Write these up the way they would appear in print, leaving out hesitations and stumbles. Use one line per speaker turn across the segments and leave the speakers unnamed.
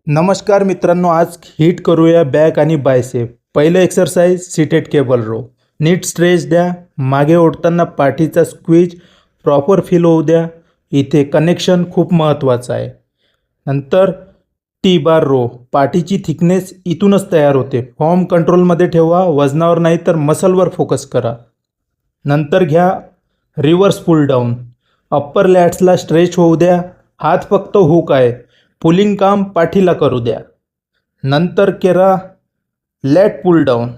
नमस्कार मित्रांनो, आज हिट करूया बॅक आणि बायसेप. पहिलं एक्सरसाइज सीटेड केबल रो. नीट स्ट्रेच द्या. मागे ओढताना पाठीचा स्क्वीज प्रॉपर फील होऊ द्या. इथे कनेक्शन खूप महत्त्वाचं आहे. नंतर टी बार रो. पाठीची थिकनेस इथूनच तयार होते. फॉर्म कंट्रोलमध्ये ठेवा, वजनावर नाही तर मसलवर फोकस करा. नंतर घ्या रिव्हर्स पुल डाऊन. अप्पर लॅट्सला स्ट्रेच होऊ द्या. हात फक्त हुक आहे. पुलिंग काम पाठीला करू द्या. नंतर करा lat pull down.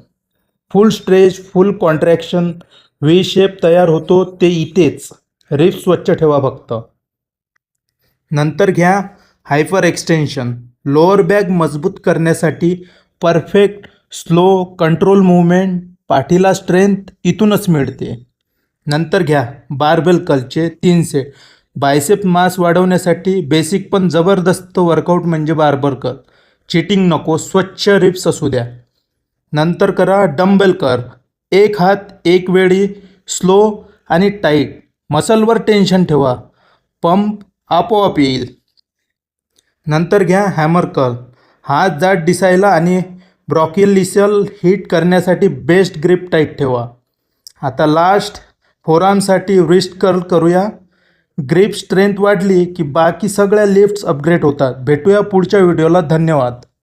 Full stretch, full contraction, V shape तयार होतो ते इथेच. रिप्स स्वच्छ ठेवा फक्त. नंतर घ्या हायपर एक्सटेन्शन. लोअर बॅक मजबूत करण्यासाठी परफेक्ट स्लो कंट्रोल मूवमेंट. पाठीला स्ट्रेंथ इथूनच मिळते. नंतर घ्या बारबेल कर्लचे 3 सेट. बायसेप मास वाढवण्यासाठी बेसिक पण जबरदस्त वर्कआउट म्हणजे बारबेल कर्ल. चिटिंग नको, स्वच्छ रिप्स असू द्या. नंतर करा डंबेल कर्ल. एक हात एक वेळी, स्लो आणि टाईट. मसलवर टेन्शन ठेवा, पंप आपोआप येईल. नंतर घ्या हॅमर कर्ल. हात जाड दिसायला आणि ब्रॉकिलिसल हिट करण्यासाठी बेस्ट ग्रिप टाईट ठेवा. आता लास्ट फोरआर्मसाठी रिस्ट कर्ल करूया. ग्रिप स्ट्रेंथ वाढली की बाकी सगळ्या लिफ्ट्स अपग्रेड होतात. भेटूया पुढच्या व्हिडिओला. धन्यवाद.